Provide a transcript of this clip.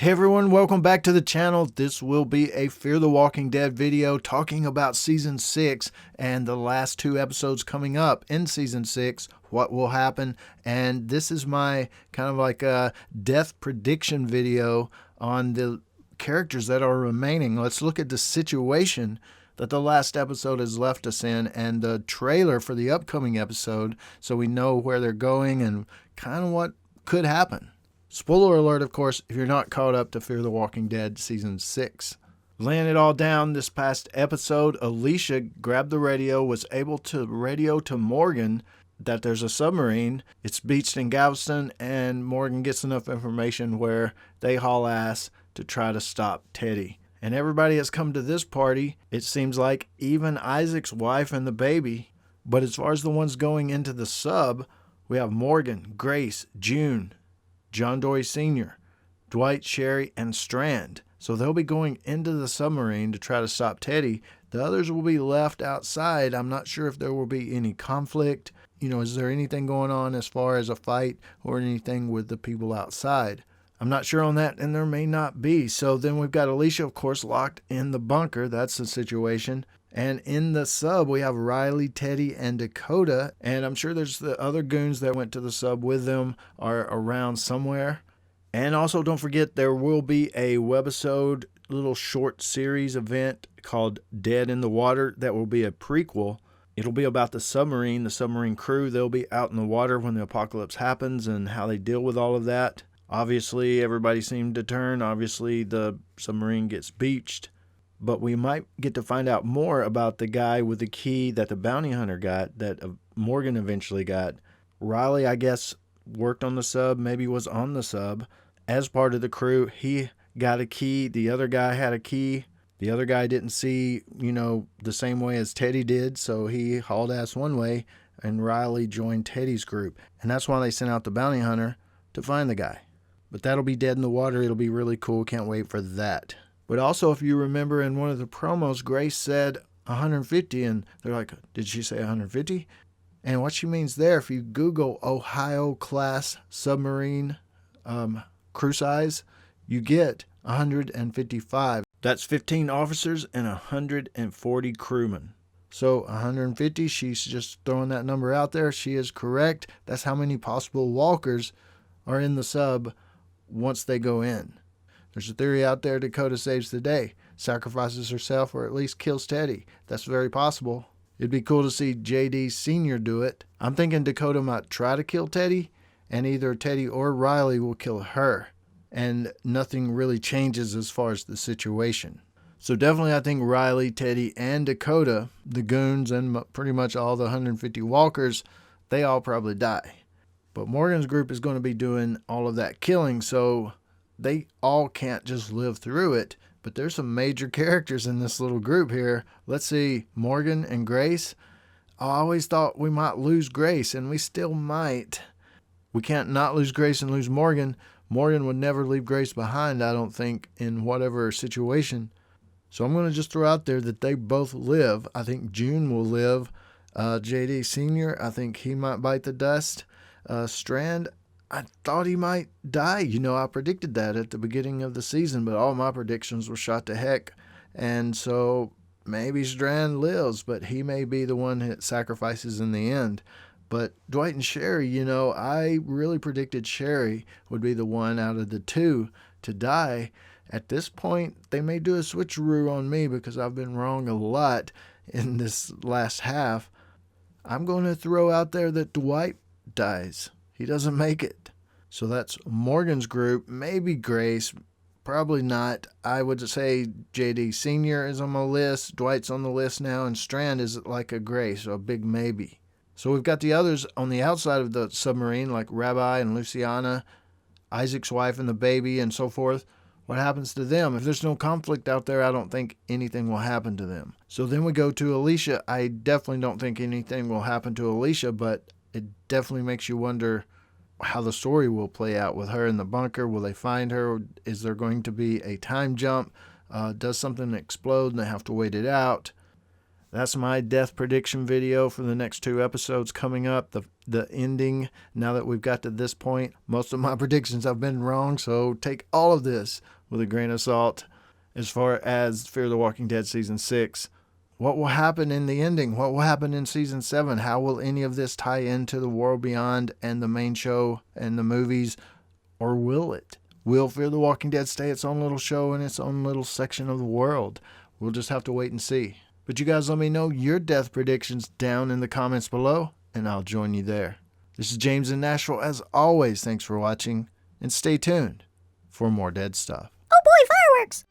Hey everyone, welcome back to the channel. This will be a Fear the Walking Dead video talking about Season 6 and the last 2 episodes coming up in Season 6, what will happen. And this is my kind of like a death prediction video on the characters that are remaining. Let's look at the situation that the last episode has left us in and the trailer for the upcoming episode so we know where they're going and kind of what could happen. Spoiler alert, of course, if you're not caught up to Fear the Walking Dead Season 6. Laying it all down this past episode, Alicia grabbed the radio, was able to radio to Morgan that there's a submarine. It's beached in Galveston, and Morgan gets enough information where they haul ass to try to stop Teddy. And everybody has come to this party, it seems like, even Isaac's wife and the baby. But as far as the ones going into the sub, we have Morgan, Grace, June, John Dory Sr., Dwight, Sherry, and Strand. So they'll be going into the submarine to try to stop Teddy. The others will be left outside. I'm not sure if there will be any conflict. Is there anything going on as far as a fight or anything with the people outside? I'm not sure on that, and there may not be. So then we've got Alicia, of course, locked in the bunker. That's the situation. And in the sub, we have Riley, Teddy, and Dakota. And I'm sure there's the other goons that went to the sub with them are around somewhere. And also, don't forget, there will be a webisode, little short series event called Dead in the Water. That will be a prequel. It'll be about the submarine crew. They'll be out in the water when the apocalypse happens and how they deal with all of that. Obviously, everybody seemed to turn. Obviously, the submarine gets beached. But we might get to find out more about the guy with the key that the bounty hunter got, that Morgan eventually got. Riley, I guess, worked on the sub, maybe was on the sub. As part of the crew, he got a key. The other guy had a key. The other guy didn't see, the same way as Teddy did, so he hauled ass one way, and Riley joined Teddy's group. And that's why they sent out the bounty hunter to find the guy. But that'll be Dead in the Water. It'll be really cool. Can't wait for that. But also, if you remember in one of the promos, Grace said 150, and they're like, did she say 150? And what she means there, if you Google Ohio-class submarine crew size, you get 155. That's 15 officers and 140 crewmen. So 150, she's just throwing that number out there. She is correct. That's how many possible walkers are in the sub once they go in. There's a theory out there Dakota saves the day, sacrifices herself, or at least kills Teddy. That's very possible. It'd be cool to see JD Sr. do it. I'm thinking Dakota might try to kill Teddy, and either Teddy or Riley will kill her. And nothing really changes as far as the situation. So definitely I think Riley, Teddy, and Dakota, the goons, and pretty much all the 150 walkers, they all probably die. But Morgan's group is going to be doing all of that killing, so they all can't just live through it, but there's some major characters in this little group here. Let's see, Morgan and Grace. I always thought we might lose Grace, and we still might. We can't not lose Grace and lose Morgan. Morgan would never leave Grace behind, I don't think, in whatever situation. So I'm going to just throw out there that they both live. I think June will live. JD Sr., I think he might bite the dust. Strand, I thought he might die. I predicted that at the beginning of the season, but all my predictions were shot to heck. And so maybe Strand lives, but he may be the one that sacrifices in the end. But Dwight and Sherry, I really predicted Sherry would be the one out of the two to die. At this point, they may do a switcheroo on me because I've been wrong a lot in this last half. I'm going to throw out there that Dwight dies. He doesn't make it. So that's Morgan's group. Maybe Grace. Probably not. I would say JD Sr. is on my list. Dwight's on the list now. And Strand is like a Grace, a big maybe. So we've got the others on the outside of the submarine, like Rabbi and Luciana, Isaac's wife and the baby, and so forth. What happens to them? If there's no conflict out there, I don't think anything will happen to them. So then we go to Alicia. I definitely don't think anything will happen to Alicia, but it definitely makes you wonder how the story will play out with her in the bunker. Will they find her? Is there going to be a time jump? Does something explode and they have to wait it out? That's my death prediction video for the next 2 episodes coming up. The ending, now that we've got to this point, most of my predictions have been wrong, so take all of this with a grain of salt. As far as Fear the Walking Dead Season 6, what will happen in the ending? What will happen in Season 7? How will any of this tie into the World Beyond and the main show and the movies? Or will it? Will Fear the Walking Dead stay its own little show in its own little section of the world? We'll just have to wait and see. But you guys let me know your death predictions down in the comments below, and I'll join you there. This is James in Nashville. As always, thanks for watching, and stay tuned for more dead stuff. Oh boy, fireworks!